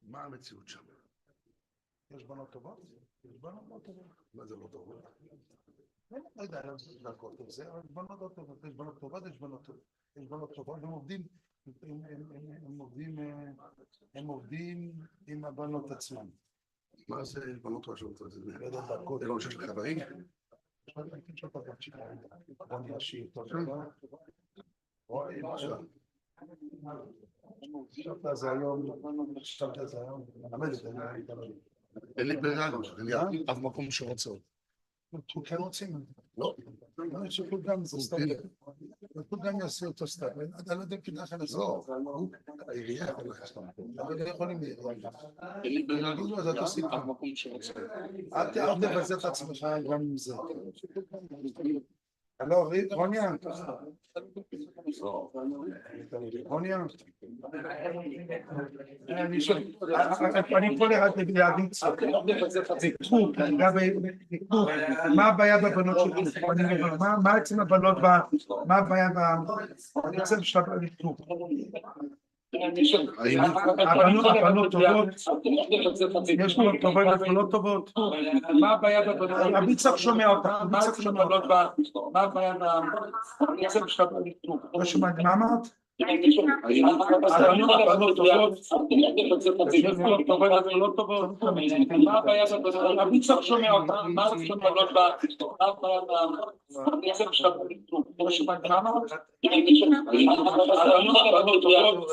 מה המציאות שם? יש בנות טובות? יש בנות לא טובות. מה זה לא טובות? לא יודע, אני לא צריך להכל טוב זה, אבל בנות לא טובות. יש בנות טובות, יש בנות טובות. יש בנות טובות, הם עובדים עם הבנות עצמם. מה זה בנות ראשות? זה לא יודע, דקות. זה לא שיש לך חברים? רוני השיעור, טוב. שבת זה היום, אין לי ברירה, אין לי אף מקום שרוצה. אנחנו כן רוצים. לא. אני שכול גם זה סתם. שכול גם יעשו אותו סתם. אתה לא יודע כדאי לך לעשות. לא, העירייה יכול לך סתם. אבל לא יכולים לעירייה. אין לי ברירה, אז אתה עושה אף מקום שרוצה. אל תבזר את עצמך גם עם זה. הלו, רוניה. רוניה. אני פה להגיד ביקור, מה הבעיה בבנות שלך? מה עצם הבנות, מה הבעיה אני רוצה בשלב ביקור. הבנות טובות, יש בנות טובות ובנות טובות. מה הבעיה בבנות? הביצח שומע אותך, הביצח שומע אותך. מה הבעיה אני רוצה בשלב ביקור. לא שמעת, מה אמרת? הבנות טובות, יש בנות טובות ובנות טובות. מה הבעיה בבנות? הביצח שומע אותך, מה הבנות אני רוצה בשלב ביקור. לא שמעת, מה אמרת? הבנות טובות,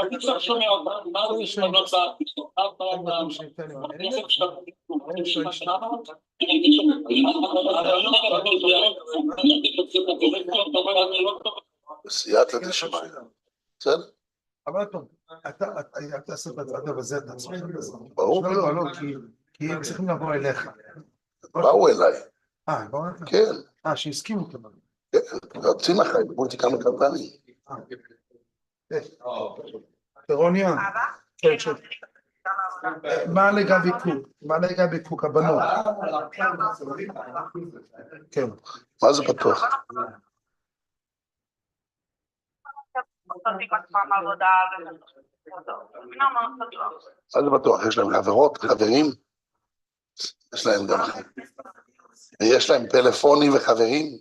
הביצח שומע אותך, מה הבנות סייעת לשמיים. בסדר? אבל טוב, אתה תעשה בצד וזה אתה צריך. ברור. לא, כי הם צריכים לבוא אליך. באו אליי. באו אליך? כן. שהסכימו כמה. כן, רצים אחרי, בואו איתי כמה פעמים. רוניה. כן, מה לגבי קוק? הבנות. כן. מה זה פתוח? מה זה בטוח? יש להם חברות, חברים? יש להם גם... יש להם פלאפונים וחברים?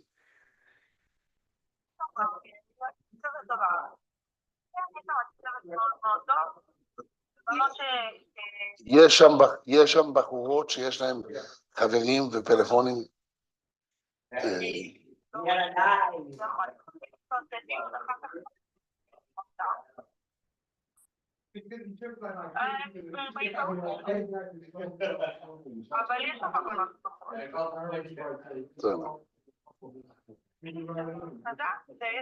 יש שם בחורות שיש להם חברים ופלאפונים? יש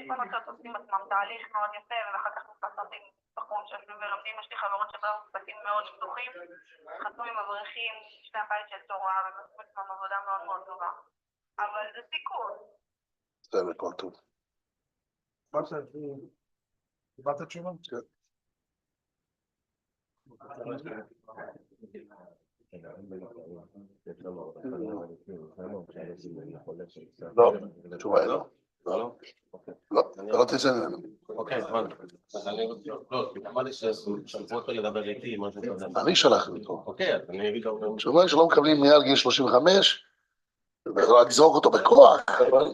בנות שעושים עצמם תהליך מאוד יפה ואחר כך מתבססים בחום שיושבים ולומדים. יש לי חברות שבתים מאוד פתוחים, חתמו עם אברכים, שני הבית של תורה ומספרים עצמם עבודה מאוד מאוד טובה, אבל זה סיכון. זה הכל טוב. קיבלת תשובה? כן. לא, תשובה היא לא. לא, אתה לא תצא ממנו. אוקיי, הבנתי. אז אני אמרתי ששלחו אותו לדבר איתי, משהו כזה. אני שלחתי אותו. אוקיי, אז אני אגיד לו... שאומר שלא מקבלים מעל גיל 35, ולא לזרוק אותו בכוח, אבל...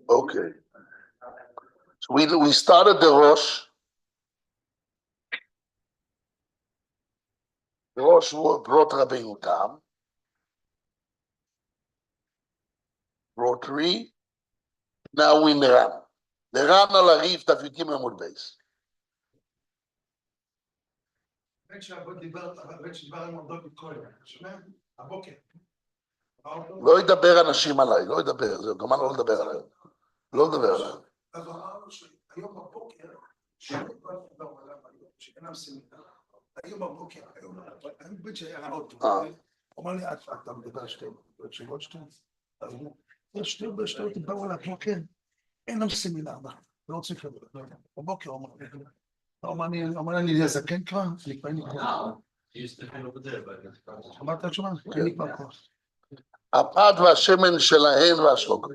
Okay. So we started the Rosh. The Rosh brought Rabbeinu Tam. Brought 3. Now we Neran. Neran על הריף תפיתים עמוד בייס. הבן שדיבר עם עמדות בכל שומע? הבוקר. לא ידבר אנשים עליי, לא ידבר, זה גמר לא לדבר עליי. לא לדבר עליי. אז אמרנו שהיום בבוקר, שאינם סמיתה, היום בבוקר, היום בית שהיה עוד טוב. הוא אמר לי, אתה מדבר שתי, תשובות שתי? יש שתי באו על הבוקר, אינם סמינר, לא רוצה לדבר. בבוקר הוא אמר לי, אני זקן כבר, אני כבר נקרא. אמרת התשובה? אני כבר כוח. הפת והשמן שלהן והשלוקות.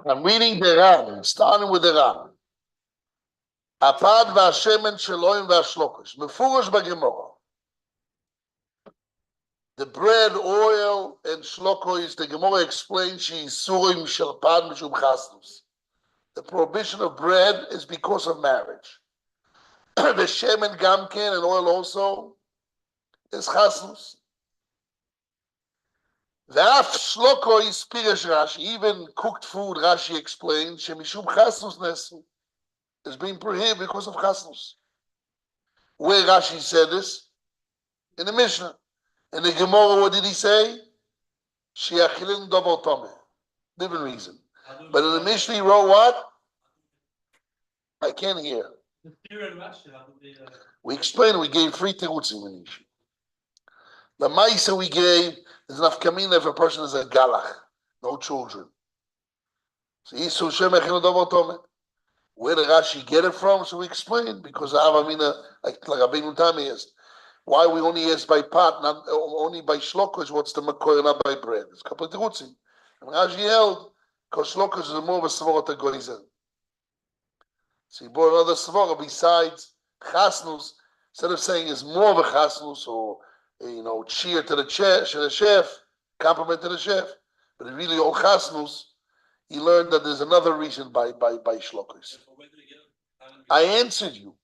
I'm reading the Ran, starting with the Ran. הפת והשמן שלהן והשלוקות. מפורש בגמרא. The bread, oil, and shlokois, the Gemara explains she's surim shalpad mishum chasnus. The prohibition of bread is because of marriage. The shemen gamken and oil also is chasnus. The af shlokois pirish Rashi, even cooked food, Rashi explains, shemishum chasnus nesu, is being prohibited because of chasnus. Where Rashi said this? In the Mishnah. In the Gemara, what did he say? Sheachilin double tome. Different reason. But in the Mishnah, he wrote what? I can't hear. We explained, we gave 3 terutzim in each. The Maisa we gave is enough kamina if a person is a galach, no children. So he's so shemachilin double tome. Where did Rashi get it from? So we explained, because Avamina, like Rabbeinu Tam is. Why we only ask by pot, not only by shlokos, what's the makoy, not by bread? It's a couple of terutzim. And Rashi held, because shlokos is more of a svara to goizen. So he brought another svara besides chasnus. Instead of saying it's more of a chasnus or, cheer to the chef, compliment to the chef, but it really all chasnus, he learned that there's another reason by shlokos. I answered you.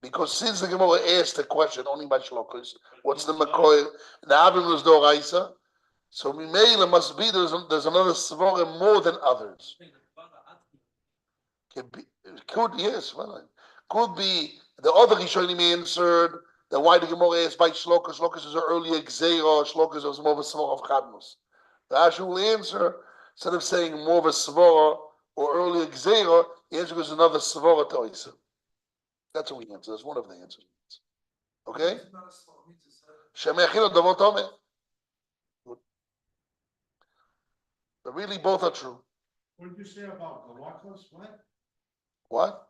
Because since the Gemara asked the question only by shlokas, what's the makoy? The Avim was doraisa, so Mimela must be there's another svara more than others. Could yes, well, could be the other Rishonim answered Then why the Gemara asks by shlokas? Shlokas is an earlier gzeira. Shlokas is more of a svara of chadnus. Rashi will answer, instead of saying more of a svara or earlier gzeira, the answer is another svara to Isa. That's what we answer. That's one of the answers. Okay? Shemechil davot tomeh. But really, both are true. What did you say about Galakos? What?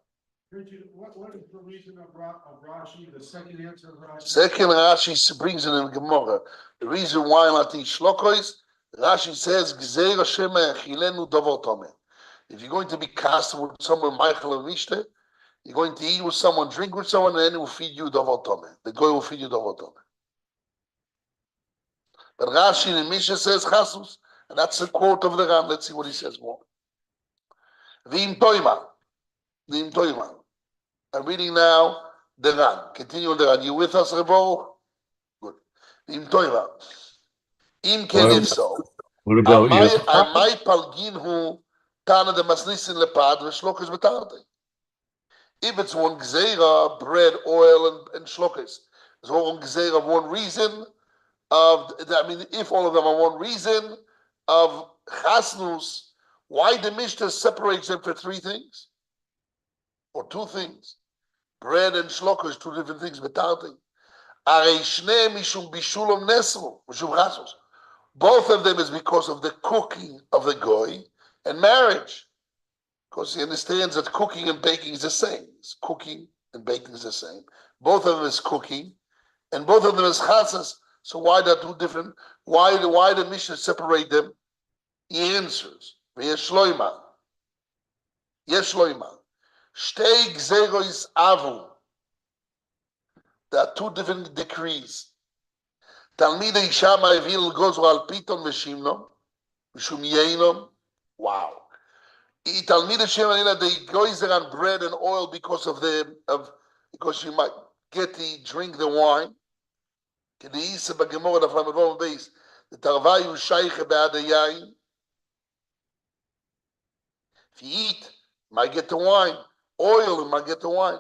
What is the reason of Rashi? The second answer of Rashi. Second, Rashi brings it in Gemara. The reason why not the shlokos, Rashi says, Gzeira shema echilenu davot tomeh. If you're going to be cast with someone, Michael and Rishte, you're going to eat with someone, drink with someone, and then it will feed you davot tomeh. The guy will feed you davot tomeh. But Rashi in the Mishnah says chasus, and that's a quote of the Ram. Let's see what he says more. V'im toima. I'm reading now the Ran. Continue on the Ran. You with us, Rebo? Good. V'im toima. Im ken if so. What about you? Amai palgin hu tana de masnisin lepad v'shlokas b'tartei. If it's one gzeira, bread, oil, and shlokas, there's one gzeira of one reason. If all of them are one reason of chasnus, why the Mishnah separates them for three things? Or two things. Bread and shlokas, two different things, betarting. Both of them is because of the cooking of the goy and marriage. Because he understands that cooking and baking is the same. Cooking and baking is the same. Both of them is cooking, and both of them is chatzas. So why they're two different? Why the Mishnah separate them? He answers. Yesh loima. Shtei gzeros avu. There are two different decrees. Talmidei Shama evil goes al piton v'shimnom v'shum yeinom. Wow. Talmidei Shema they goes there on bread and oil because because you might get to drink the wine. Kediyisa b'gemora the flamavon base. The tarvayu shayche be'ad yayin. If you eat, you might get the wine. Oil, you might get the wine.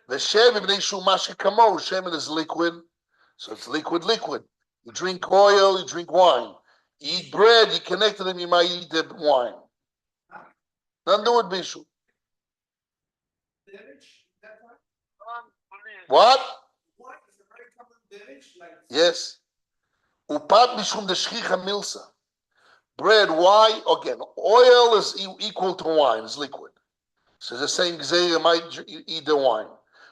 The shemen b'nei shumash kamo. Shemen is liquid, so it's liquid. You drink oil, you drink wine. You eat bread, you connect to them, you might eat the wine. Nothing to do with bishul. What? Yes. Upat mishum the shchicha milsa. Bread, why? Again, oil is equal to wine, it's liquid. So the same gzeira might eat the wine.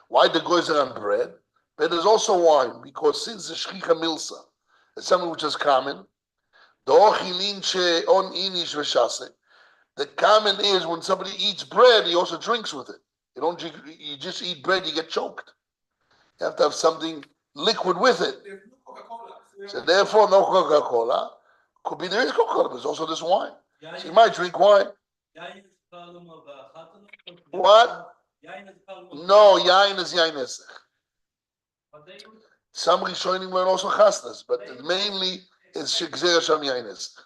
Why the goys are on bread? But there's also wine, because since the shchicha milsa is something which is common, the common is when somebody eats bread, he also drinks with it. You don't drink, you just eat bread, you get choked. You have to have something liquid with it. So therefore, no Coca-Cola. Could be there is Coca-Cola, but there's also this wine. So you might drink wine. What? No, yain is yain esech. Some Rishonim were also chasnas, but mainly it's gzeira sham yain esech.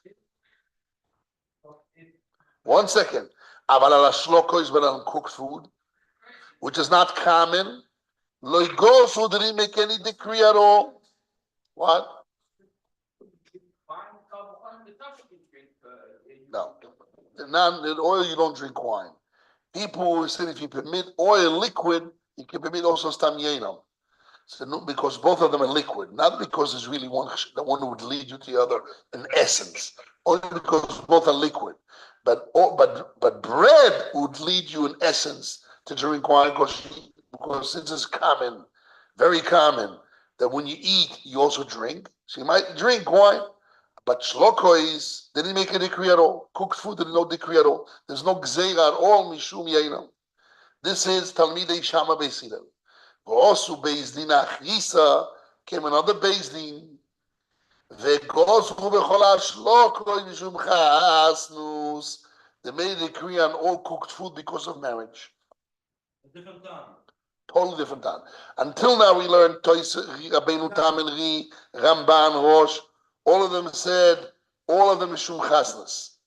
1 second. Aval ala shloko is but on cooked food, which is not common. Lo yigosu didn't make any decree at all. What? No. In oil, you don't drink wine. People said if you permit oil liquid, you can permit also stam yenam. So no, because both of them are liquid, not because there's really the one would lead you to the other in essence. Only because both are liquid. But bread would lead you in essence to drink wine because since it's common, very common, that when you eat, you also drink. So you might drink wine. But shlokois didn't make a decree at all. Cooked food did no decree at all. There's no gzeira at all. Mishum yainam. This is Talmidei Shama Beis Hillel. Also Beis Din Achrisa came another Beis Din. Ve'gozu b'chol ha'shlokoi mishum chasnus. They made a decree on all cooked food because of marriage. Totally different time. Until now, we learned Rabbeinu Tam and Ri, Ramban, Rosh. All of them said, all of them is shum chasnas.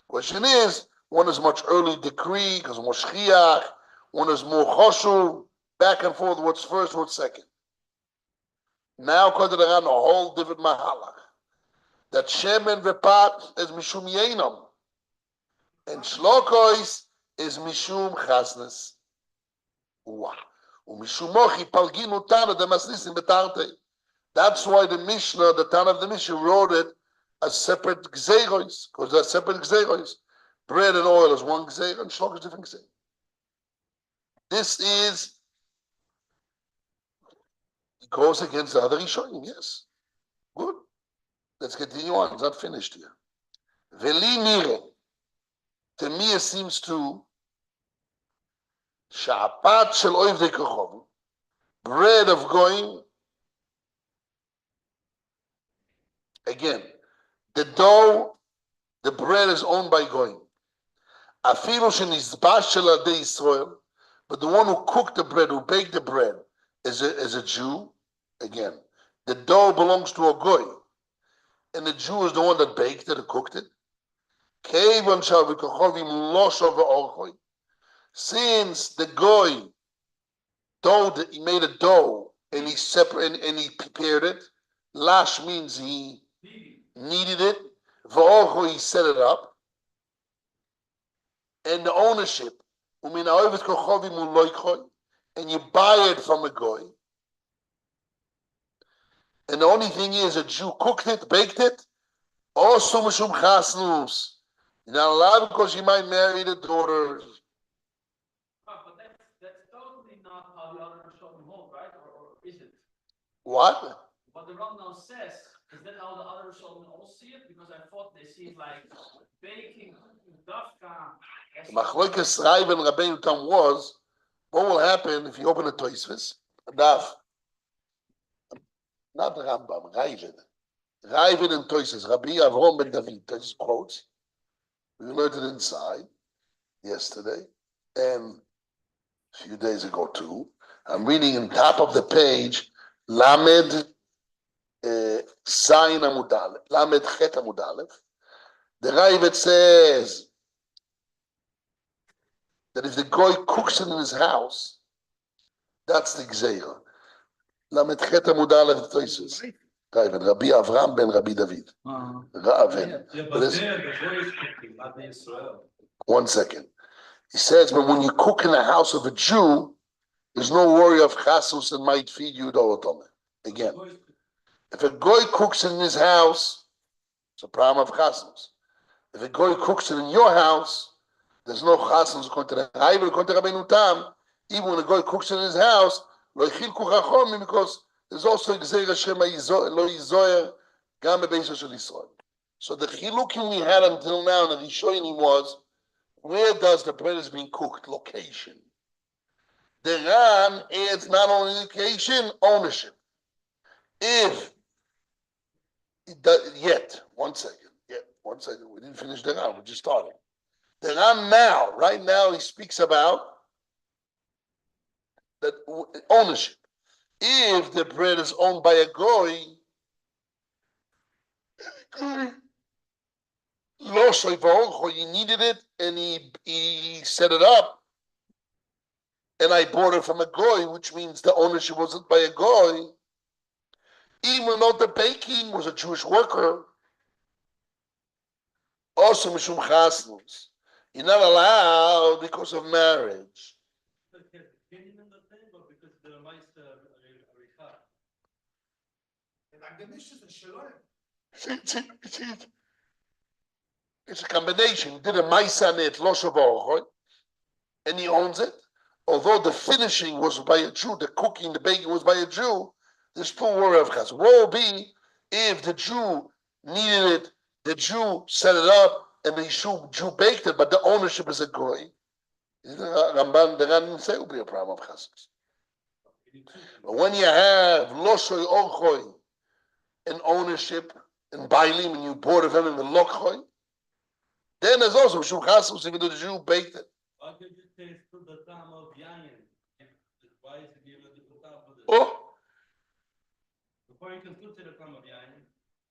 Question is, one is much early decree because more shchiach, one is more choshuv. back and forth, what's first, what's second. Now, according to the Ran, a whole different mahalach. That shemen vepat is mishum yenam, and shlokois is mishum chasnes. Wow. Umishum mochi palginu tana demasnisim betarte. That's why the Mishnah, the Tana of the Mishnah, wrote it as separate gzeiros, because they're separate gzeiros. Bread and oil is one gzeir, and shlok is different gzeir. This goes against the other Rishonim, yes. Good. Let's continue on. It's not finished here. Veli nire. To me, it seems to sha'apat shel oivdei kochovu, bread of going. Again, the dough, the bread is owned by going. Afilu shenizbash shel adei Yisrael, but the one who cooked the bread, who baked the bread, is a Jew. Again, the dough belongs to a goy, and the Jew is the one that baked it, or cooked it. Since the goy he made a dough and he separated and he prepared it. Lash means he kneaded it. He set it up. And the ownership, and you buy it from a goy. And the only thing is, a Jew cooked it, baked it. Also, mishum chasnus. You're not allowed because you might marry the daughter. But that's totally not how the other Rishonim hold, right? Or is it? What? What the Ram now says, is that how the other Rishonim all see it? Because I thought they see it like baking, dafka. Machlokas Raiv and Rabbeinu Tam was, what will happen if you open a Tosfos? Daf. Not Rambam, Ravid. Ravid and Tosfos, Rabbi Avrom ben David, that's quotes. We learned it inside yesterday and a few days ago too. I'm reading on top of the page, Lamed Zayin Amud Aleph, Lamed Chet Amud Aleph. The Ravid says that if the goy cooks it in his house, that's the Gzeira. Lamed Chet Amud Aleph Tosfos. Rabbi Avram ben Rabbi David. One second. He says, but when you cook in the house of a Jew, there's no worry of chasus and might feed you the otome. Again, if a goy cooks in his house, it's a problem of chasus. If a goy cooks it in your house, there's no chasus according to the Bible, according to Rabbeinu Tam. Even when a goy cooks in his house, because there's also Gzeira Shema Lo Yizoyer Gam Bebeisa Shel Yisrael. So the chilukim we had until now in the Rishonim was, where does the bread is being cooked? Location. The Ran adds not only location, ownership. If it does, one second, we didn't finish the Ran, we just started. The Ran now, right now, he speaks about that ownership. If the bread is owned by a goy, he needed it and he set it up, and I bought it from a goy, which means the ownership wasn't by a goy, even though the baking was a Jewish worker. Also, mishum chasnus, you're not allowed because of marriage. It's a combination. He did a maisanet loshavor, and he owns it. Although the finishing was by a Jew, the cooking, the baking was by a Jew, there's still worry of chas. What will be if the Jew needed it, the Jew set it up, and the Jew baked it, but the ownership is a goy? Ramban, the Ran didn't say it will be a problem of chas. But when you have loshoy orchoy, an ownership in Bailim, and you bought it from him in Lokhoy, then there's also Shum Chasus, even though the Jew baked it. Why did you taste the time of yayin? Why is it given the time for this? Oh, Before you can put to the time of yayin.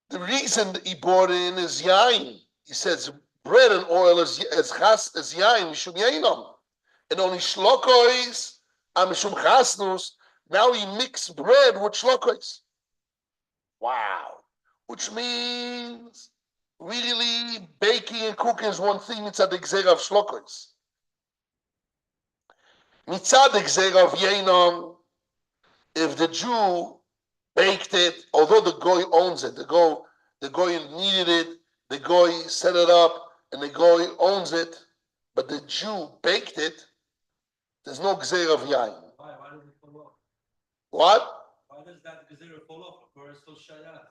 the reason that he bought it in is yain. He says bread and oil is yain, Mishum Yainam. And only shlokois Amishum chasnus, now he mixed bread with shlokois. Wow. Which means really baking and cooking is one thing mitzad the gzera of shlokois. Mitzad the gzera of yeinom, if the Jew baked it, although the goy owns it, the goy needed it, the goy set it up, and the goy owns it, but the Jew baked it, there's no gzera of yain. Why does it fall off? What? Why does that gzera fall off? Or it's still shayat?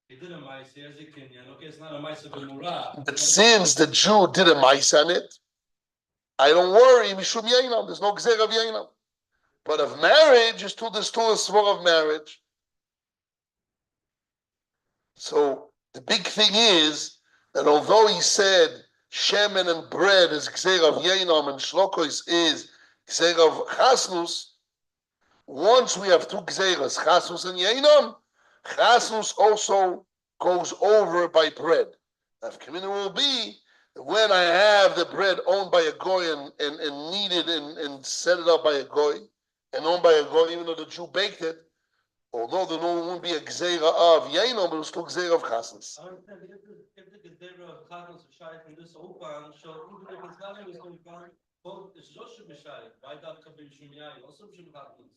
He did a mice, here's a Kenyan. Okay, it's not a mice of a murah. But since the Jew did a mice on it, I don't worry, mishum yainam, there's no gzera of yainam. But of marriage, there's still a svor of marriage. So the big thing is that although he said shemen and bread is gzera of yainam and shlokos is gzera of chasnus, once we have two gzeras, chasnus and yainam, chasnus also goes over by bread. Nafkamina will be when I have the bread owned by a goy and kneaded and set it up by a goy and owned by a goy, even though the Jew baked it, although there won't be a gzeira of yainam, but it's still gzeira of chasnus. I understand if the gzera of chasnas is shayat in this opan, so even if it's not in this opan, both it's just should be shayat. Why that could be shumyai? Also should be chasnas.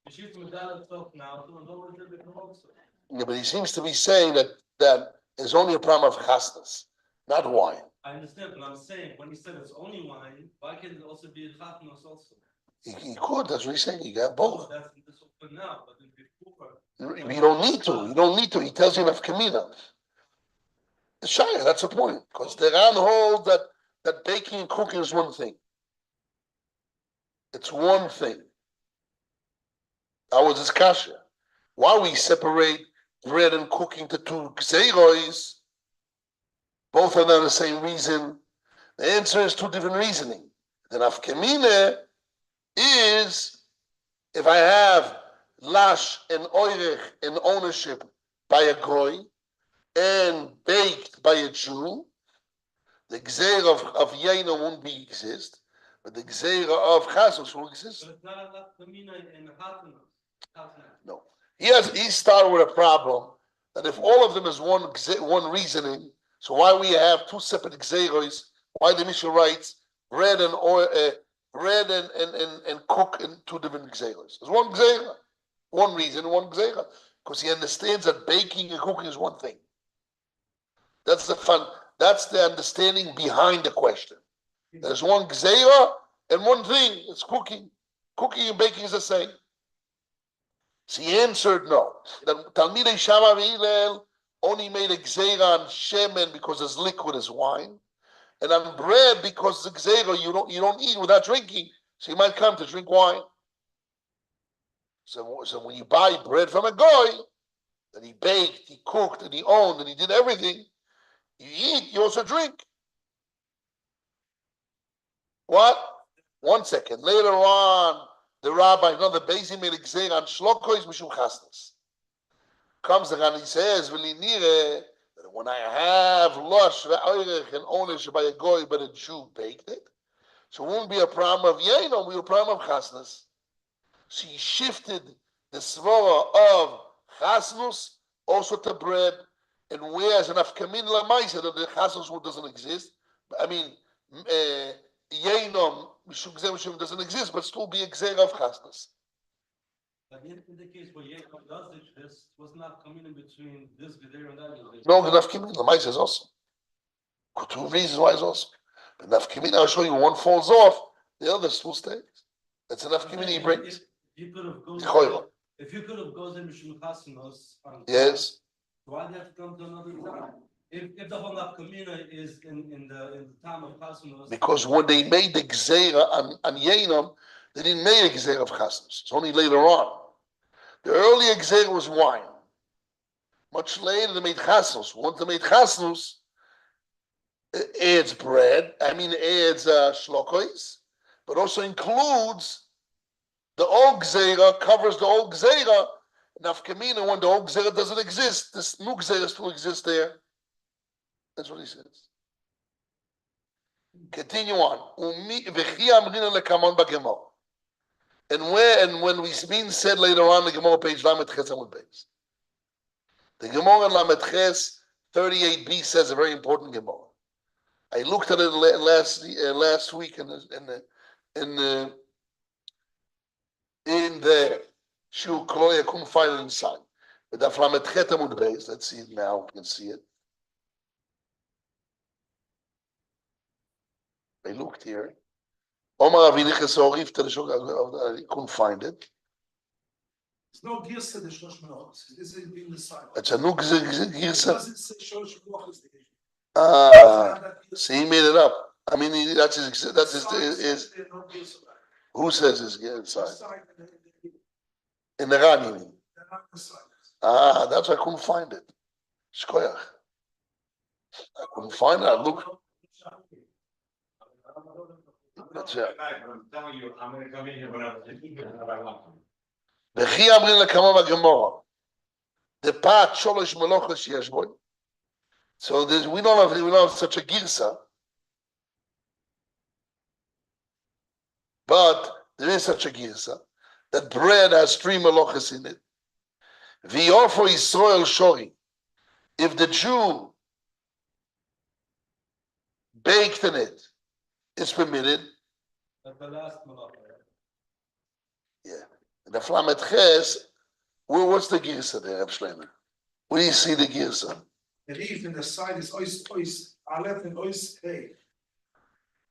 The shift medal itself now, so no one did it also. Yeah, but he seems to be saying that is only a problem of chasnus, not wine. I understand, but I'm saying when he said it's only wine, why can't it also be chasnas also? He could, that's what he's saying. You got both. That's in this open now, but in before. You don't need to. You don't need to. He tells you nafkamina. The shayah, that's the point. Because the Ran hold that baking and cooking is one thing. It's one thing. That was his kasha. Why we separate bread and cooking to two gzeiros, both are not the same reason. The answer is two different reasoning. The nafkamina is if I have lash and oirech and ownership by a goy and baked by a Jew, the gzeira of yaina won't exist, but the gzeira of chasos will exist. But it's not enough kamina in chasnas. No. He started with a problem that if all of them is one reasoning, so why we have two separate gzeiros? Why the Mishnah writes bread and oil, bread and cook in two different gzeiros? There's one gzeira, one reason, one gzeira, because he understands that baking and cooking is one thing. That's the fun. That's the understanding behind the question. There's one gzeira and one thing. It's cooking. Cooking and baking is the same. So he answered no. The Talmidei Shammai Hillel only made a gzeira on shemen because it's liquid as wine, and on bread because the gzeira you don't eat without drinking. So you might come to drink wine. So when you buy bread from a goy, that he baked, he cooked, and he owned, and he did everything, you eat, you also drink. What? 1 second. Later on, the rabbi, the Beis made a gzeira on shlokois mishum chasnas. Comes the and he says, that when I have lush and ownership by a goy, but a Jew baked it, so it won't be a problem of yain, it will be a problem of chasnas. So he shifted the svara of chasnus also to bread, and whereas an afkamin lamaisa that the chasnus doesn't exist, I mean, yainom mishum doesn't exist, but still be a gzeira of chasnus. But in the case where Yaakov does exist, was not coming in between this geder and that geder. No, the nafkamin lamaisa is also. Two reasons why it's also. But nafkamin, I'll show you, one falls off, the other still stays. That's enough nafkamin he brings. If you could have gone in mishum chasnos, yes. Why do you have to come to another time? If the whole nafkamina is in the time of chasnos. Because when they made the gzeira on Yainam, they didn't make a gzeira of chasnos. It's only later on. The earlier gzeira was wine. Much later they made chasnos. Once they made chasnos, it adds bread. It adds shlokois, but also includes the old gzeira, covers the old gzeira. Nafkamina, when the old gzeira doesn't exist, this new gzeira still exists there. That's what he says. Continue on. וכי אמרינן לקמון בגמרא. And when we being said later on, the Gemara page Lamed Ches Amud Beis. The Gemara in Lamed Ches 38b says a very important Gemara. I looked at it last week in the shiur Kloy. I couldn't find it inside. But that Lamed Ches Amud Beis. Let's see it now. We can see it. I looked here. Omar Aviniches Orif to the Shuk. I couldn't find it. There's no girsa the Shosh Melachos. This is in the side. It's a new It girsa. doesn't say Shosh Melachos. So he made it up. I mean, that's his. Who says his inside? In the Ran, you mean? That's why I couldn't find it. Shkoyach. I couldn't find it. I looked. That's it. I'm telling you, I'm going to come in here when I'm וכי אמרין לקמא בגמרא, דפת שולש מלוכות שיש בו. So we don't have such a girsa, but there is such a girsa that bread has 3 melochas in it. V'yorfo Yisrael shori. If the Jew baked in it, it's permitted. That's the last malacha. Yeah. In the Lamed Ches, what's the girsa there, Reb Shlomo? Where do you see the girsa? The reef in the side is ois aleph and ois hey.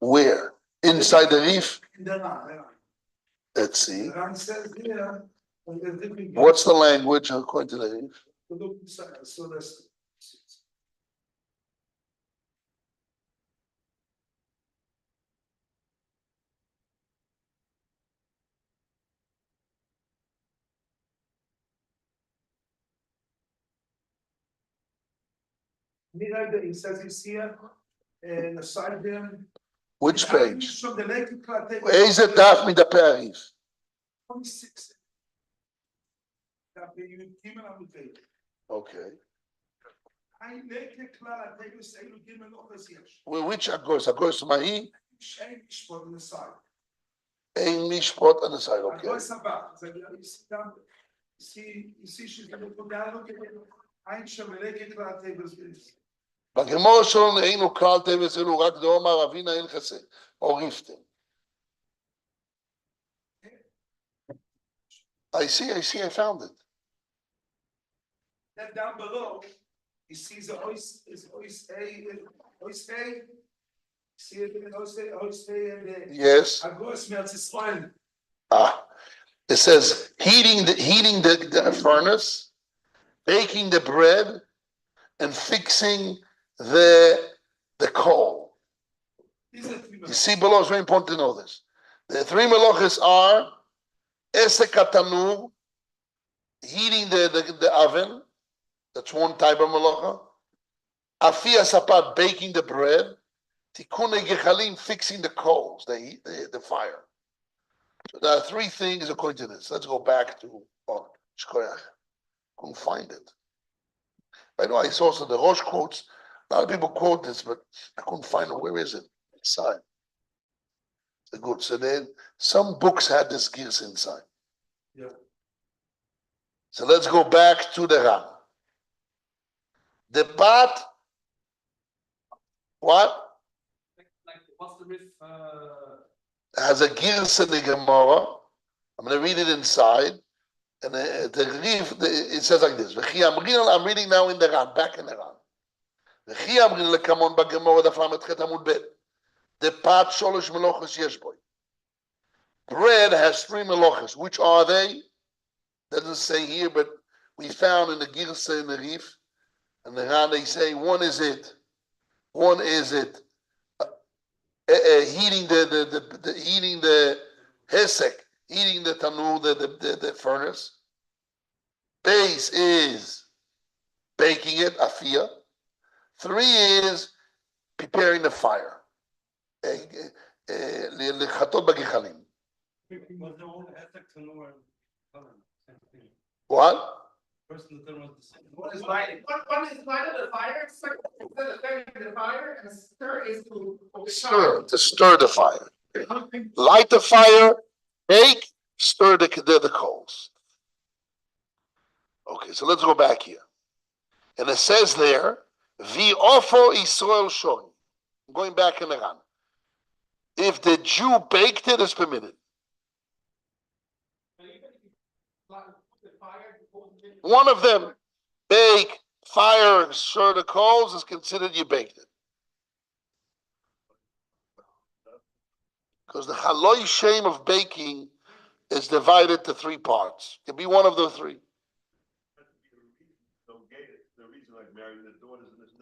Where? Inside the reef? In the Ran. Let's see. The Ran says here. What's the language according to the reef? So that's. It says it's here, and the side there. Which page? From the lake to איזה דף מדפי הריף? 26. Okay. I lake כלל הטקס אלו גימל אוחס יש. Which agos? Agos mahi? שאין משפוט on the side. Ein mishpot on the side, okay. הגוס הבא, זה גם, you see she's going to go down, אין שם לק כלל הטקס. בגמור שלנו אינו כלל טבס אלו רק דאמר אבינה אין חסה, או ריפתם. I see, I found it. Then down below, he sees the ois A. See it in ois A and the. Yes. Agos melts his spine. It says heating the furnace, baking the bread, and fixing the coal. You see below, it's very important to know this. The 3 melochas are esek hatanur, heating the oven. That's one type of melocha. Afia sapat, baking the bread. Tikune gechalim, fixing the coals, the fire. So there are 3 things according to this. Let's go back to Shkoyach. Couldn't find it. I know I saw some of the Rosh quotes. A lot of people quote this, but I couldn't find it. Where is it? Inside. So good. So then some books had this gears inside. Yeah. So let's go back to the Ram. The bat. What? Like what's the riff? Has a gears in the Gemara. I'm going to read it inside. And the Rif, it says like this. I'm reading now in the Ram, back in the Ram. The pat sholosh melochos yesh boy. Bread has 3 melochos. Which are they? Doesn't say here, but we found in the Girsa in the Rif. And the Ran, they say one is it. Heating the hesek, heating the tanur, the furnace. Base is baking it, afia. 3 is preparing the fire. What? person that there was the same. One is lighting. One is lighting the fire, second is the fire, and the third is to stir the fire. Light the fire, bake, stir the coals. Okay, so let's go back here. And it says there, V'ofo Yisrael shoni. I'm going back in the Ran. If the Jew baked it, it's permitted. One of them, bake, fire, stir the coals, is considered you baked it. Because the haloi shame of baking is divided to three parts. It can be one of the three.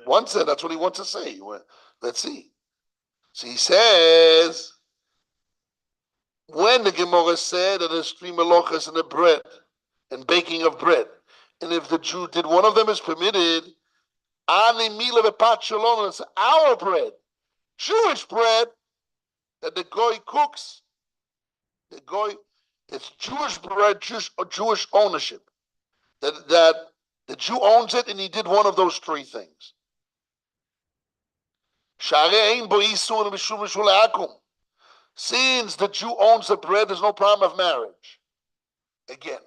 One said that's what he wants to say. Let's see. So he says, when the Gemara said that there's three melachos in the bread and baking of bread, and if the Jew did one of them is permitted, ani mila bepat shalom, it's our bread, Jewish bread that the goy cooks. The goy, it's Jewish bread, Jewish ownership. That the Jew owns it, and he did one of those three things. Since the Jew owns the bread, there's no problem of marriage. Again,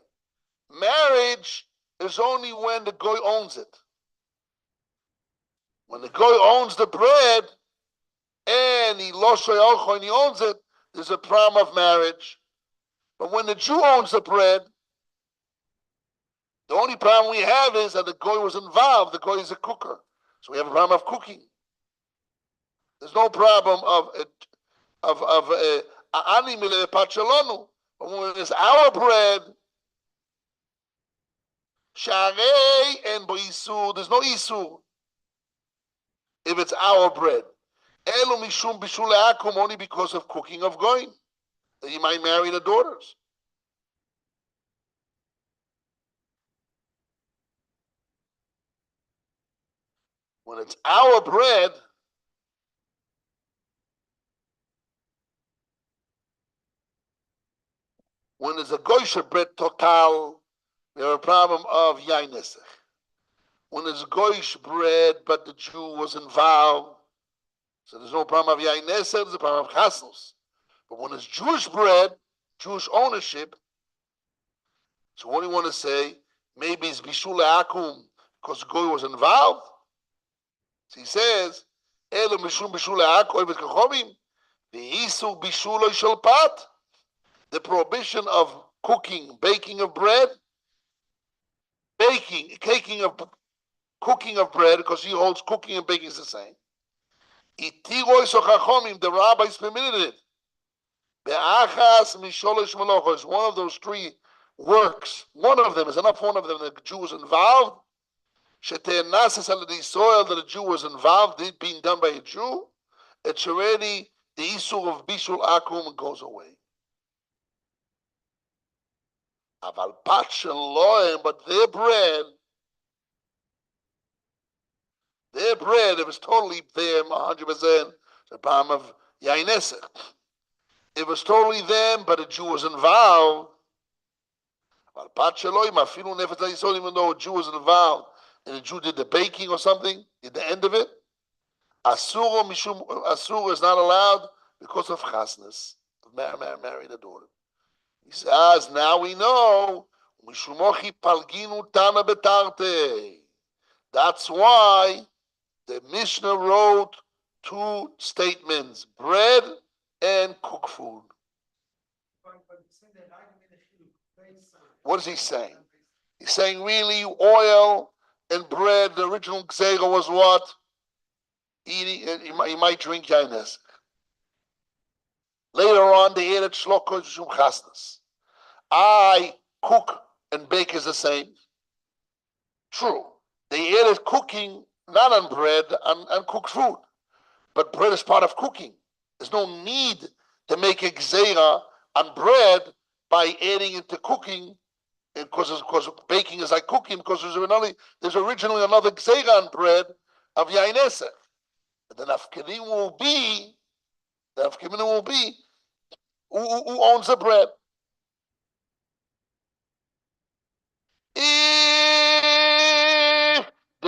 marriage is only when the goy owns it. When the goy owns the bread and he owns it, there's a problem of marriage. But when the Jew owns the bread, the only problem we have is that the goy was involved. The goy is a cooker, so we have a problem of cooking. There's no problem of animile pachalonu. But when it's our bread, sharei and boisur, there's no isur. If it's our bread, elu mishum bishul akum, only because of cooking of goyim, that you might marry the daughters. When it's our bread, when there's a goyish bread total, we have a problem of yain nesach. When there's goyish bread, but the Jew was involved, so there's no problem of yain nesach, there's a problem of chasnos. But when it's Jewish bread, Jewish ownership, so what do you want to say? Maybe it's bishul akum, because the goy was involved. So he says, Elu mishum bishul akum, evet kachomim, the isu bishul shel pat. The prohibition of cooking, baking of bread, cooking of bread, because he holds cooking and baking is the same. The rabbis permitted it. One of those three works. One of them is enough. One of them, the Jew was involved. The soil that the Jew was involved in being done by a Jew. It's already the issue of bishul akum goes away. But their bread, if it's totally them, 100%, the problem of yain nesach. If it's totally them, but a Jew was involved, even though a Jew was involved, and the Jew did the baking or something, at the end of it, asur is not allowed because of chasnas, of marrying a daughter. He says, now we know, that's why the Mishnah wrote two statements, bread and cooked food. What is he saying? He's saying really oil and bread, the original zara was what? Eating, you might drink yain nesach. Later on, they added shlokos shum chasnas. I cook and bake is the same. True. They added cooking not on bread, on cooked food. But bread is part of cooking. There's no need to make a zara on bread by adding into cooking, because baking is like cooking, because there's originally another zara on bread of yain nesach. The nafkanim will be who owns the bread.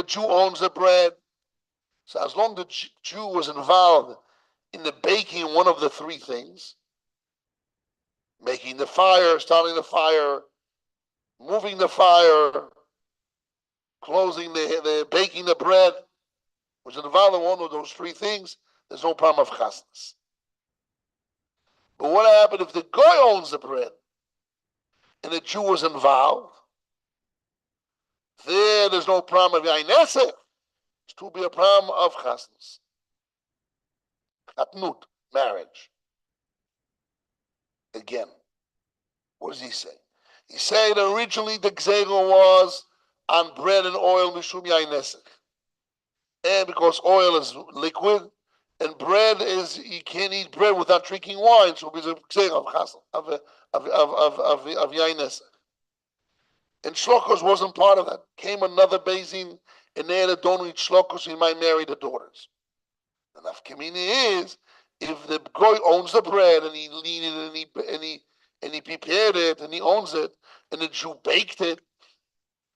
Jew owns the bread. So as long as the Jew was involved in the baking one of the three things, making the fire, starting the fire, moving the fire, closing the baking the bread, was involved in one of those three things, there's no problem of chasnas. But what happened if the guy owns the bread and the Jew was involved? There's no problem of yain nesek. It's to be a problem of chasnas. Chatnut, marriage. Again, what does he say? He said originally the gzera was on bread and oil mishum yain nesek. And because oil is liquid, and bread is, you can't eat bread without drinking wine, so it's a gzera of chasnas, of yain nesek. And shlokos wasn't part of that. Came another bezin, and they had don't eat shlokos, so he might marry the daughters. And nafkamina is, if the guy owns the bread and he leaned it and he prepared it and he owns it, and the Jew baked it,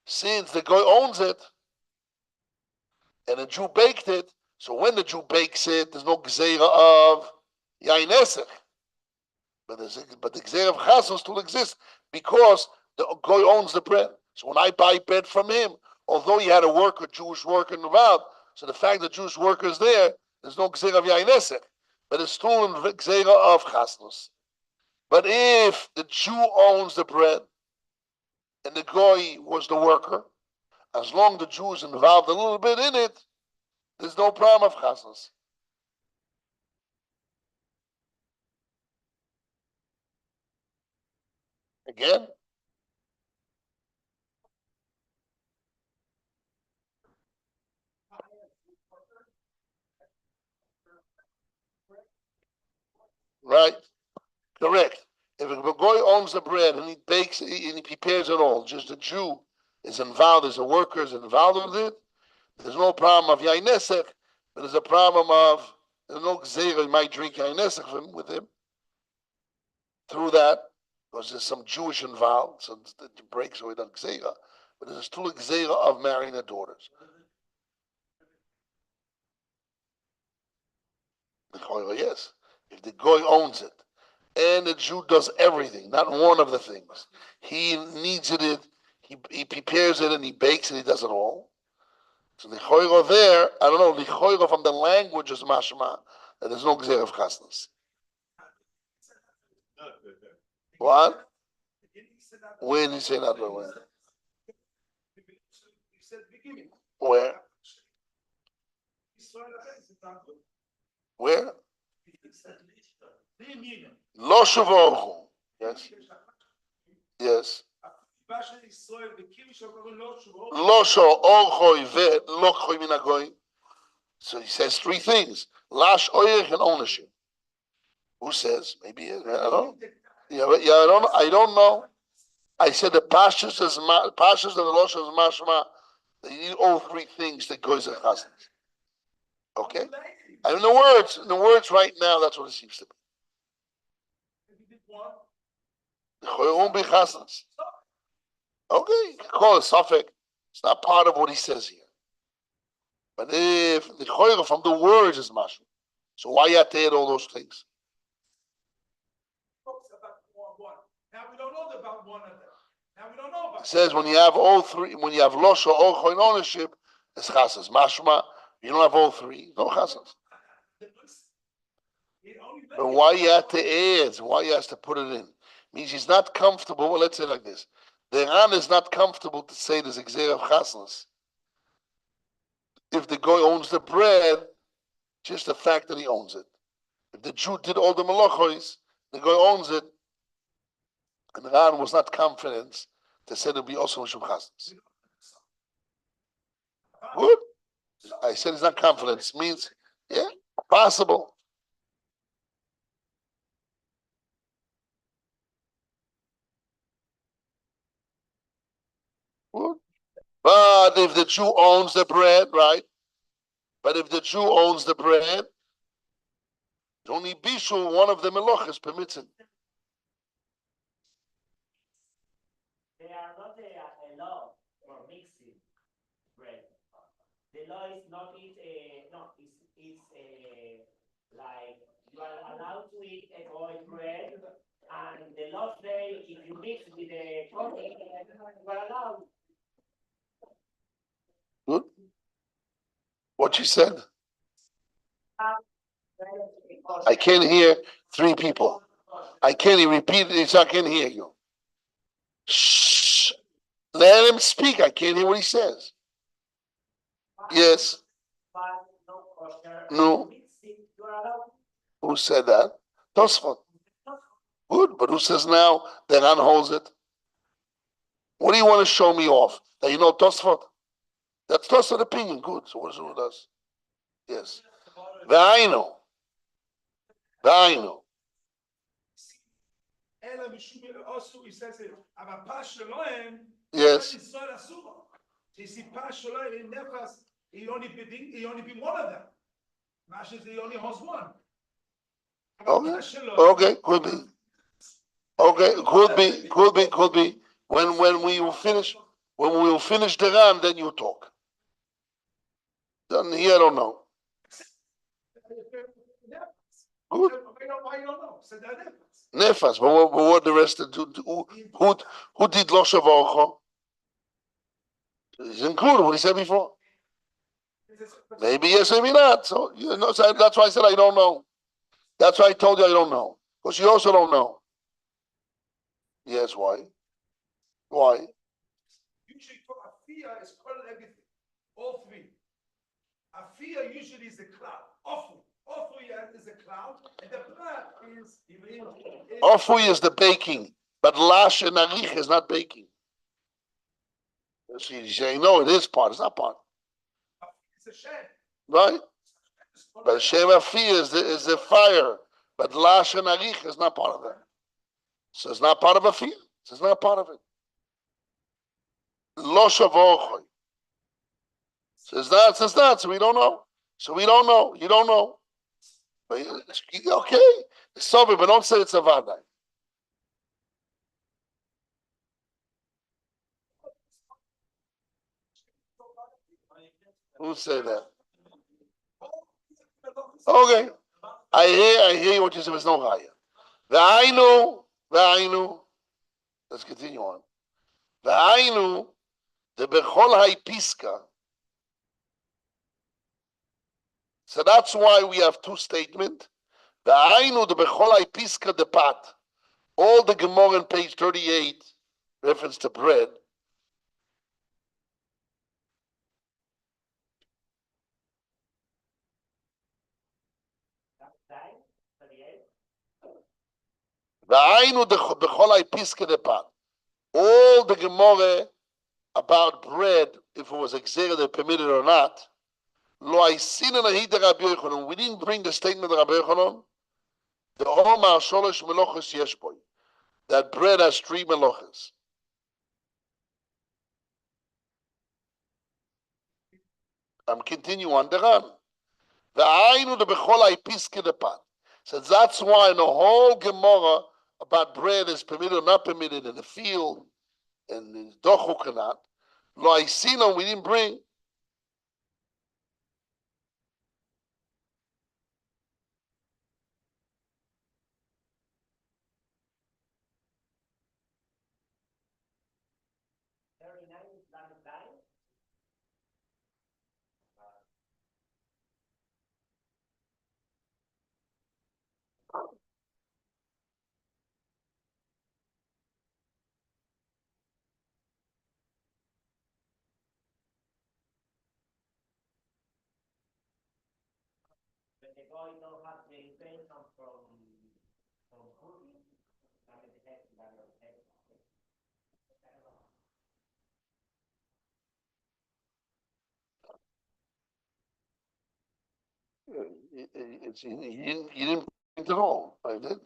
since the guy owns it and the Jew baked it, so when the Jew bakes it, there's no gzeira of yain nesek. But the gzeira of chasnas still exists because the guy owns the bread. So when I buy bread from him, although he had a worker, Jewish worker involved, so the fact that Jewish worker is there, there's no gzeira of yain nesek, but it's still in gzeira of chasnas. But if the Jew owns the bread and the guy was the worker, as long as the Jew is involved a little bit in it, there's no problem of chasnas. Again, right? Correct. If a guy owns the bread and he bakes and he prepares it all, just the Jew is involved, as a worker is involved with it, there's no problem of yain nesek, but there's a problem of, there's no gzeira, he might drink yain nesek with him through that, because there's some Jewish involved, so it breaks away the gzeira, but there's still a gzeira of marrying the daughters. Yes, if the guy owns it, and the Jew does everything, not one of the things. He needs it, he prepares it, and he bakes it, he does it all. So the choiro there, I don't know, the choiro from the language is mashma, that there's no gzeira of chasnas. What? When did he say that? When? Where? Where? Lo shuvochu. Yes. Yes. Lo shuvochu ve lokhoy min hagoy. So he says three things: lash, oyech, and ownership. Who says? Maybe I don't know. Yeah, I don't know. I said the pashas is pashas and the losh is mashma. You need all three things that goes in chasnas. Okay. And in the words right now, that's what it seems to be. The choy won't be chasnas. Okay, you can call it suffix. It's not part of what he says here. But if the choy from the words is mashma, so why you have to add all those things? Now we don't know about one of them. Now we don't know about. It says when you have all three, when you have losh or orcho in ownership, it's chasnas. Mashma, you don't have all three, no chasnas. But why you have to add? Why you have to put it in? Means he's not comfortable. Well, let's say it like this: the Ran is not comfortable to say there's a gzeira of chasnas. If the guy owns the bread, just the fact that he owns it. If the Jew did all the malachos, the guy owns it, and the Ran was not confident to say there'll be also mishum chasnas. Good. I said it's not confidence. Means, yeah, possible. Good. But if the Jew owns the bread, right? But if the Jew owns the bread, only bishul, one of the melachos permits it. They are not allowed for mixing bread. law is not eat no, it's like you are allowed to eat a boiled bread, and the law say if you mix with the coffee, you are allowed. Good. What she said? I can't hear three people. I can't even repeat it, so I can't hear you. Shh. Let him speak. I can't hear what he says. Yes. No. Who said that? Tosfot. Good, but who says now that Ran holds it? What do you want to show me off? That you know Tosfot? That's Tosfot opinion. Good. So what is it with us? Yes. V'ainu. V'ainu. אלא משום עשו, he says it, אבל פס שלהם, Yes. ישראל אסורו. שסיפה שלהם in nefas, he only be one of them. Mashes, he only holds one. Okay, could be. Okay, could be. When we will finish the Ran, then you talk. Then here I don't know. Good. Why you don't know? So they're Nefas, but what the rest of who did Loshav Orcho? He's included what he said before. Maybe yes, maybe not. So you know, so that's why I said I don't know. That's why I told you I don't know. Because you also don't know. Yes, why? Why? usually for Afia is called everything. All three. Afia usually is a cloud. Ofu is a cloud, and the bread is Ofui is the baking, but lash and arich is not baking. So you say, no, it is part. It's not part. It's a shed. Right? But Shem Afia is the fire, but lash and arich is not part of it. So it's not part of Afia. So it's not part of it. Lo shavochoi. So it's not. So we don't know. You don't know. But, okay. It's sovereign, but don't say it's a avoda. Who said that? Okay. I hear what you said. It's no higher. V'ainu. Let's continue on. V'ainu, the bechol haipiska. So that's why we have two statements. V'ainu, the bechol haipiska the pat. All the Gemara on page 38, reference to bread. V'ainu, the bechol haipiska the pat. All the Gemara about bread, if it was exerted, permitted or not. Lo aisina nahida Rabbi Yochanan. We didn't bring the statement of Rabbi Yochanan. The Omar Sholosh Melochas Yeshboy. That bread has three melochas. I'm continuing on the Ran. The Ainu the Bechol Aipiske the Pat. So that's why in the whole Gemara about bread is permitted or not permitted in the field and in Dochuk or not. Lo aisina we didn't bring. When the guy don't have the intention from cooking, that is the head. You didn't bring it at all. I did.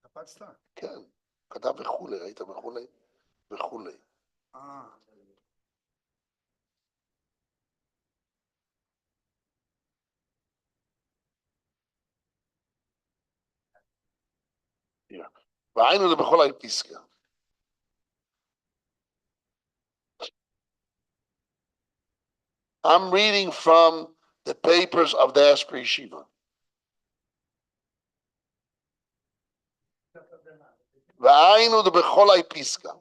קפצת? כן. כתב וכולי, ראית וכולי? וכולי. והיינו זה בכל הפסקה. I'm reading from the papers of Diaspora Yeshiva. והיינו בכל פסקה.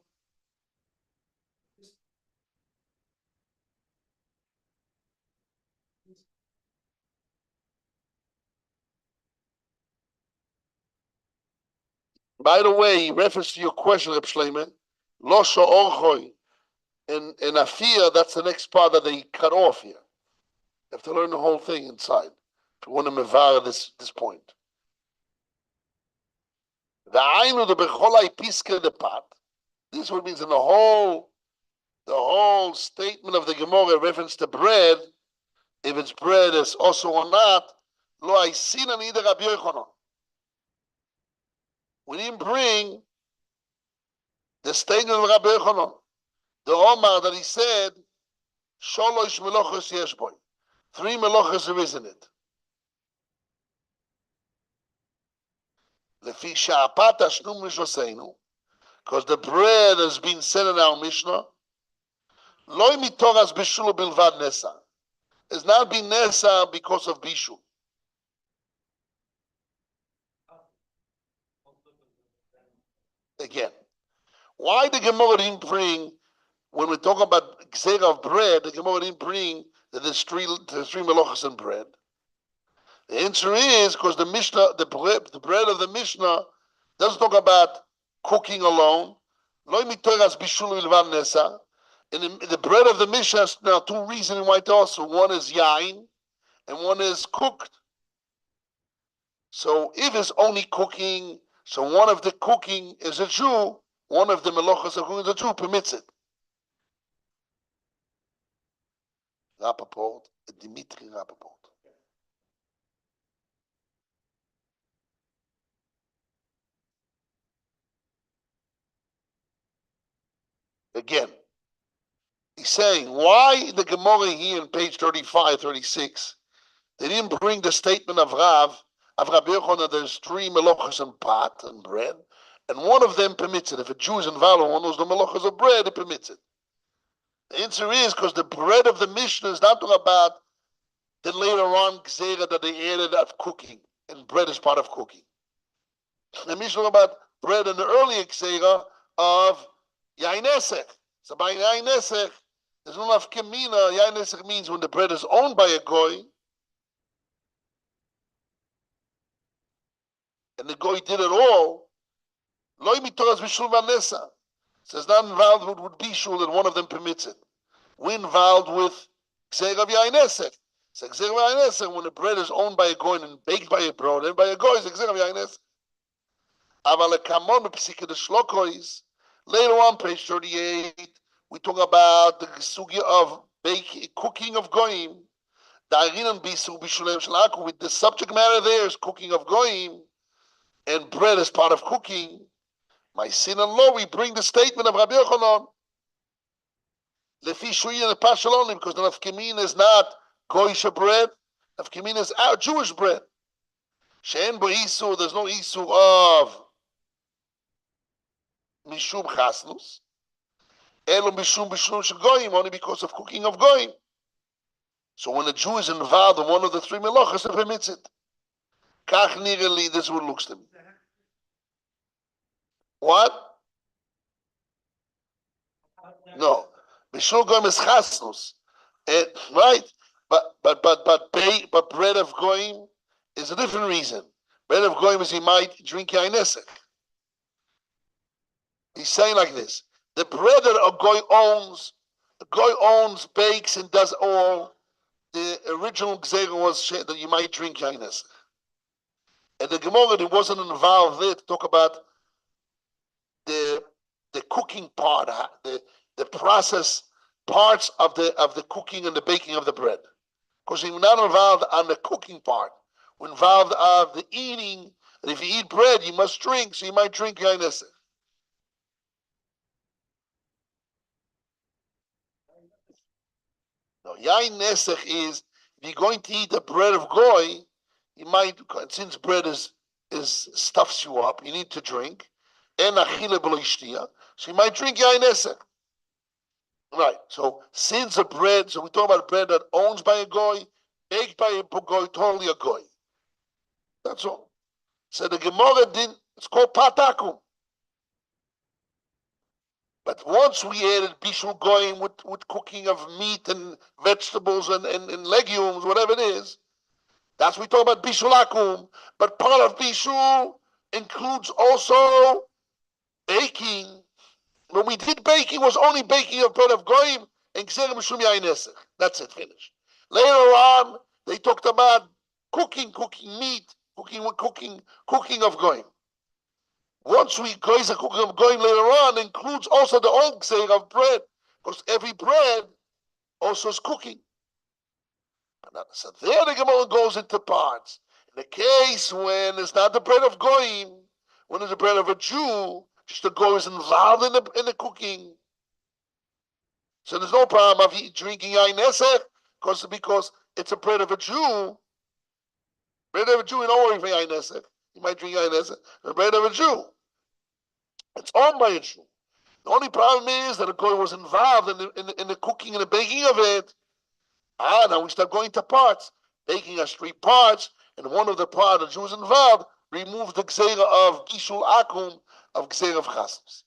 By the way, in reference to your question, Reb Shleimer, Lo Sha'orchoi, in Afia, that's the next part that they cut off here. You have to learn the whole thing inside if you want to mevar this point. V'aynu the becholai piska the pat. This is what it means in the whole statement of the Gemara reference to bread. If it's bread is also or not, lo aisina neither Rabbi Yochanan. We didn't bring the statement of Rabbi Yochanan, the Omar that he said, Sholosh melochos yesh boy. 3 melochos there is in it. Lefi sha'apat ashnum mishoseinu, because the bread has been said in our Mishnah, loy mitoras bishul bilvad nesa. It's not been nesa because of bishul. Again, why the Gemara didn't bring, when we talk about zara of bread, the Gemara didn't bring that there's three melochas in bread. The answer is because the Mishnah, the bread of the Mishnah doesn't talk about cooking alone. Lo mitoras bishul bilvad nesa. In the bread of the Mishnah, there are 2 reasons why it also. One is yain, and one is cooked. So if it's only cooking, so one of the cooking is a Jew, one of the melochas of cooking is a Jew, permits it. Rappaport, Dimitri Rappaport. Again, he's saying, why the Gemara here on page 35, 36, they didn't bring the statement of Rabbi Yochanan, there's 3 melochas in pot and bread, and one of them permits it. If a Jew is involved in one of those melochas of bread, it permits it. The answer is because the bread of the Mishnah is not talking about the later on zara that they added of cooking, and bread is part of cooking. The Mishnah about bread in the earlier zara of yain nesech. So by yain nesech, there's no enough kamina. Yain nesech means when the bread is owned by a goy, and the goy did it all. Loy mitoras bishul vanessa. So it's not involved with bishul, and one of them permits it. We're involved with zera of yain nesech. So zera of yain nesech, when the bread is owned by a goy and baked by a broad and by a goy, it's zera of yain nesech. Aval kamon b'psika the shlokois. Later on, page 38, we talk about the sugya of cooking of goyim. With the subject matter there is cooking of goyim, and bread is part of cooking. My sin-in-law, we bring the statement of Rabbi Yochanan. Lefi shuyin the pashal only, because the nafkamin is not goyish bread. Nafkamin is our Jewish bread. She'en bo isur, there's no isur of mishum chasnus. Elo mishum bishul shegoyim, only because of cooking of goyim. So when a Jew is involved in one of the 3 melachas, it permits it. Kach nireli, this is what it looks to me. What? No. Bishul goyim is chasnus. Right? But bread of goyim is a different reason. Bread of goyim is he might drink yain nesech. He's saying like this: the bread that a goy owns, bakes, and does all. The original gzera was that you might drink yain nesech. And the Gemara that wasn't involved there to talk about the cooking part, the process parts of the cooking and the baking of the bread. Because we're not involved on the cooking part. We're involved of the eating. And if you eat bread, you must drink, so you might drink yain nesech. No, yain nesech is, if you're going to eat the bread of goy, you might, since bread is stuffs you up, you need to drink. En achile b'lo ishtia, so you might drink yain nesech. Right. So since the bread, so we talk about bread that owns by a goy, baked by a goy, totally a goy. That's all. So the Gemara didn't. It's called patakum. But once we added bishul goyim with cooking of meat and vegetables and legumes, whatever it is, that's what we talk about bishul akum. But part of bishul includes also baking. When we did baking, it was only baking of bread of goyim and gzerim mishum yain nesech. That's it, finished. Later on, they talked about cooking meat, cooking of goyim. Once we goes a cooking of goyim later on includes also the old gzeir of bread, because every bread also is cooking. So there the Gemara goes into parts. In the case when it's not the bread of goyim, when it's the bread of a Jew, just the goy is involved in the cooking. So there's no problem of drinking yain nesech because it's a bread of a Jew. Bread of a Jew, you don't worry for yain nesech. You might drink yain nesech. The bread of a Jew, it's owned by a Jew. The only problem is that a goy was involved in the cooking and the baking of it. Now we start going to parts. Baking has 3 parts, and one of the parts the Jew is involved removes the zara of bishul akum of gzeir of chasms.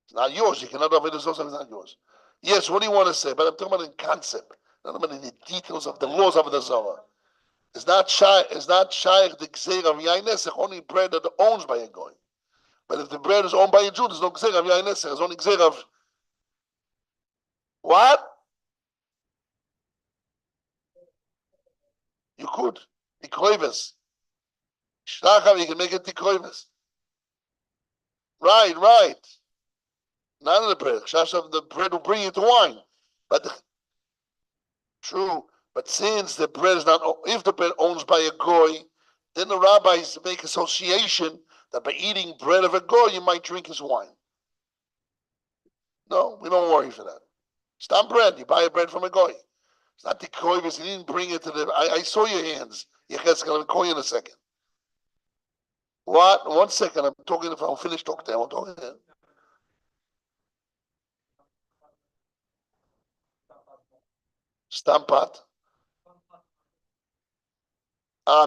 It's not yours. You cannot have it as also it's not yours. Yes, what do you want to say? But I'm talking about in concept, not about in the details of the laws of the zara. It's not shy the gzeir of yain nesech, only bread that owns by a goy. But if the bread is owned by a Jew, there's no gzeir of yain nesech. There's only gzeir of what? You could tikroives. Shlacham, you can make it tikroives. Right. None of the bread. Shashav, the bread will bring you to wine. True. But since the bread is not, if the bread owns by a goy, then the rabbis make association that by eating bread of a goy, you might drink his wine. No, we don't worry for that. It's not bread. You buy a bread from a goy. It's not the koivus. He didn't bring it to the. I saw your hands. Yechezkel, I'll call you in a second. What? 1 second. I'm talking. If I'll finish talking, I'm talking. Stampat.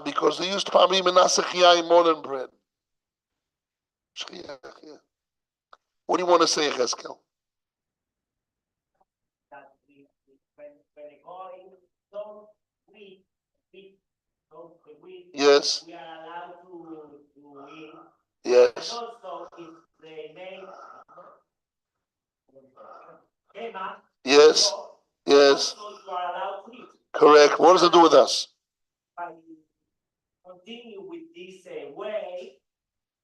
Because they used probably menasech yain more than bread. What do you want to say, Yechezkel? Yes. We are allowed to eat. Yes. Also, if they make Emma, yes. Yes. Also you are allowed to eat. Correct. What does it do with us? By continue with this way,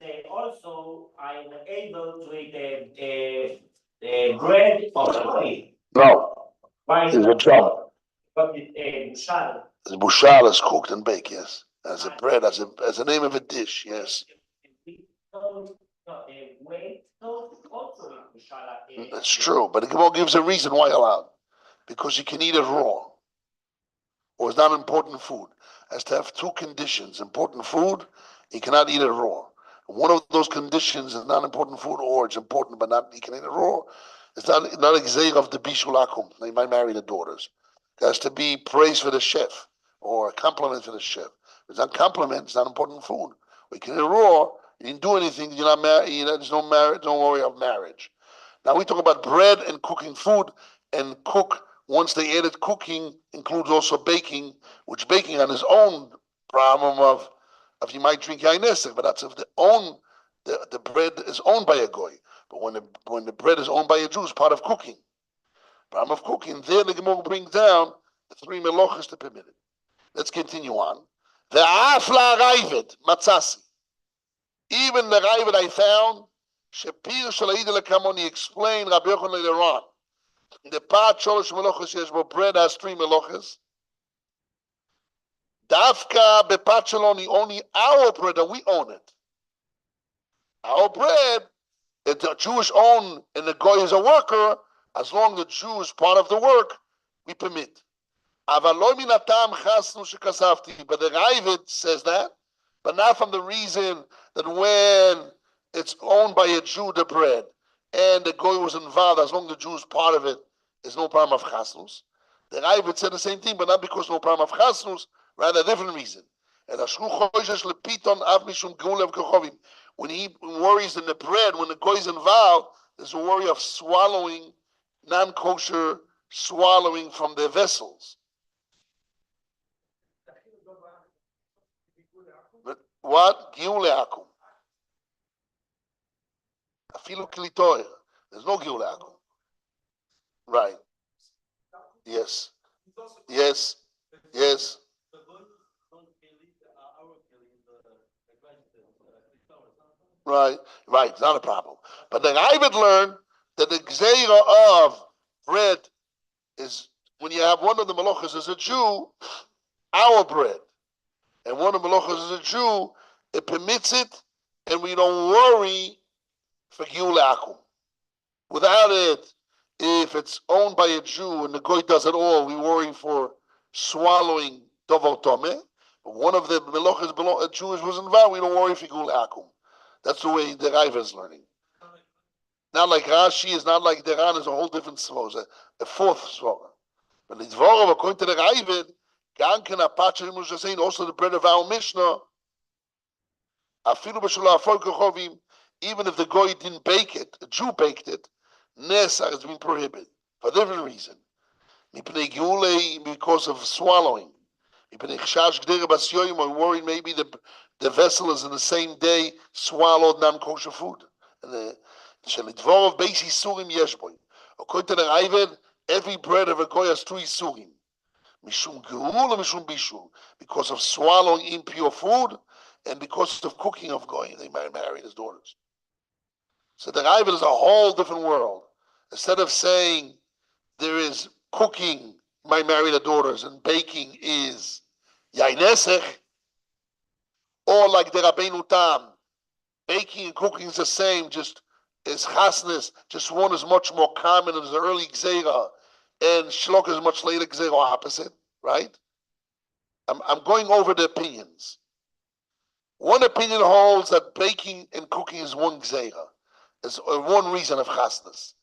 they also are able to eat the bread of the way. No. Why It's a job. But it's bishul. The bishul is cooked and baked, yes. As a bread, as a name of a dish, yes. That's true, but the Gemara gives a reason why allowed. Because you can eat it raw. Or it's not important food. It has to have 2 conditions. Important food, you cannot eat it raw. One of those conditions is not important food, or it's important but not you can eat it raw. It's not a gzeir of the bishul akum. They might marry the daughters. It has to be praise for the chef or a compliment for the chef. If it's not compliment, it's not important food. We can eat it raw. You didn't do anything. You're not married. There's no marriage. Don't worry of marriage. Now we talk about bread and cooking food, and cook. Once they added cooking, includes also baking, which baking on its own problem of you might drink yain nesech, but that's if the bread is owned by a goy. But when the bread is owned by a Jew, it's part of cooking. Problem of cooking. There the Gemara brings down the 3 melochas to permit it. Let's continue on. The afla raivet matzasi. Even the raivet I found, Shapir Shalaida Lakamoni explained Rabbi Yochanan later on. The part Sholosh Melochas Yeshbo bread has 3 melochas. Dafka Bepat Shaloni, only our bread, and we own it. Our bread, the Jewish own, and the goy is a worker. As long as the Jew is part of the work, we permit. But the Ravid says that, but not from the reason that when it's owned by a Jew, the bread, and the goy was involved, as long as the Jew is part of it, there's no problem of chasnus. The Ravid said the same thing, but not because no problem of chasnus, rather a different reason. And when he worries in the bread, when the goy is involved, there's a worry of swallowing, non-kosher swallowing from their vessels. But what? Giule akum. Afilu klitoir. There's no giule akum. Right. Yes. Yes. Yes. Right. Right. It's not a problem. But then I would learn that the zara of bread is when you have one of the malachas as a Jew, our bread, and one of the malachas as a Jew, it permits it, and we don't worry for giule akum. Without it, if it's owned by a Jew and the goy does it all, we worry for swallowing dover tomeh. But one of the melachas a Jewish was involved, we don't worry for giule akum. That's the way the Raiva is learning. Not like Rashi, is not like the Ran, is a whole different svara, a fourth svara. But the Dvorav, according to the Raiva, Ganken Apachim was just saying also the bread of our Mishnah. Afilu b'shul ha'afol kochovim, even if the goy didn't bake it, a Jew baked it, Nesar has been prohibited for a different reason. Because of swallowing. I'm worried maybe the vessel is in the same day swallowed non-kosher food. And according to the Ravid, every bread of a goy has two isurim. Mishum geula, mishum bishul. Because of swallowing impure food and because of cooking of goy. They married his daughters. So the Ravid is a whole different world. Instead of saying there is cooking, my married daughters, and baking is yainesech, or like the Rabbeinu Tam, baking and cooking is the same, just is chasnes, just one is much more common as the early gzeira, and shlok is much later gzeira, opposite, right? I'm going over the opinions. One opinion holds that baking and cooking is one gzeira, is one reason of chasnes.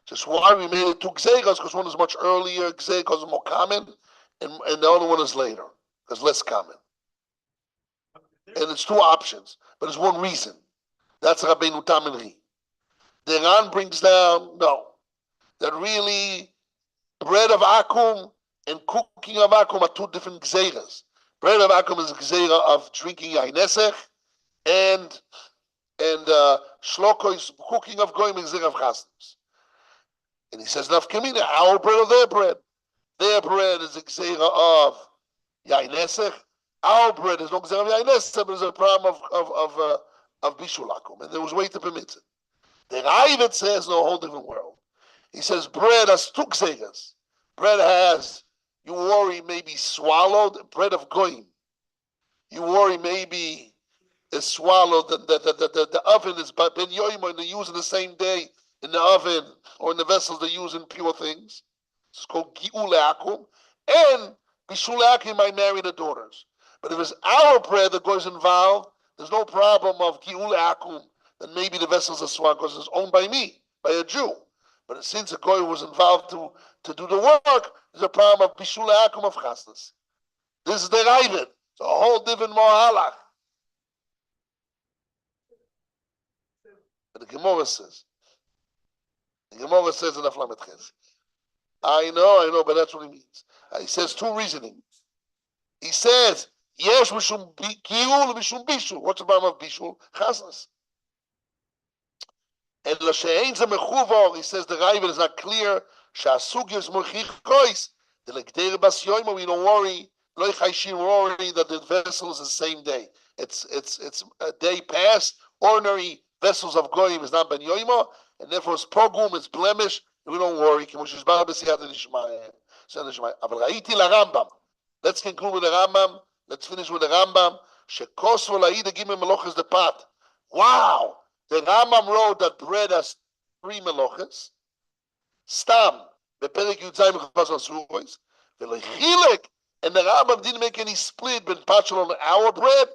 Just why we made it two gzeiras, because one is much earlier, gzeira because it's more common, and the other one is later, because less common. And it's two options, but it's one reason. That's Rabbeinu Tam and Ri. The Ran brings down, no, that really bread of akum and cooking of akum are two different gzeiras. Bread of akum is a gzeira of drinking yainesech, and shloko is cooking of goyim and gzeira of chasnos. And he says, Nafkamina, our bread or their bread? Their bread is a gzeira of yainesech. Our bread is no gzeira of yainesech, but it's a problem of bishul akum. And there was a way to permit it. The Ravid says, no, a whole different world. He says, bread has two gzeiras. Bread has, you worry, maybe swallowed, bread of goyim. You worry, maybe is swallowed, the oven is ben yoyim, and they use it the same day in the oven or in the vessels they use in pure things. It's called giule akum. And bishul akum, I marry the daughters. But if it's our bread that goes involved, there's no problem of giule akum, then maybe the vessels are swallowed because it's owned by me, by a Jew. But since a goy was involved to do the work, there's a problem of bishul akum of chasnas. This is the Ravid. It's a whole different mohalach. But the Gemara says in Aflamet Ches. I know, but that's what he means. He says two reasoning. He says, yes, mishum giul, mishum bishul. What's the problem of bishul? Chasnas. And l'she'ein ze mechuvar, he says the Ravid is not clear. Sha'asugya is murchich kois. The legdeir bas yoyma, we don't worry. Lo yichayshim worry that the vessel is the same day. It's a day past. Ordinary vessels of goyim is not ben yoyma, and therefore it's pogum, it's blemish, and we don't worry. Let's conclude with the Rambam. Let's finish with the Rambam. Wow! The Rambam wrote that bread has three meloches. Stam, beperek yudzayim chazon surois, velechilek, and the Rambam didn't make any split between pachal on our bread,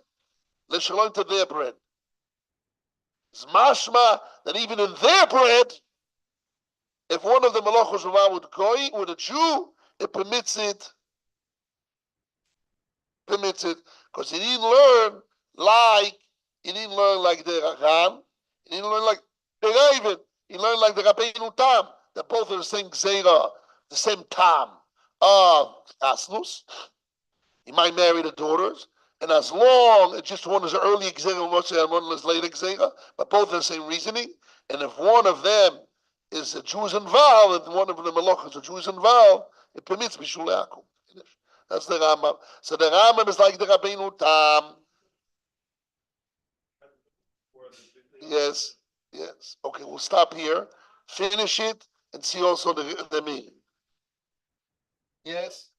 leshalom to their bread. It's mashma that even in their bread, if one of the malachos would go with a Jew, it permits it, because he didn't learn like the Racham, he didn't learn like the Raven, he learned like the Rabbeinu Tam, that both are the same zara, the same tam of asnus. He might marry the daughters, and as long as just one is an early exera and one is late exera, but both are the same reasoning, and if one of them is a Jews involved, and one of the malachos are Jews involved, it permits bishul akum. That's the Rambam. So the Rambam is like the Rabbeinu Tam. Yes, yes. Okay, we'll stop here, finish it, and see also the meaning. Yes.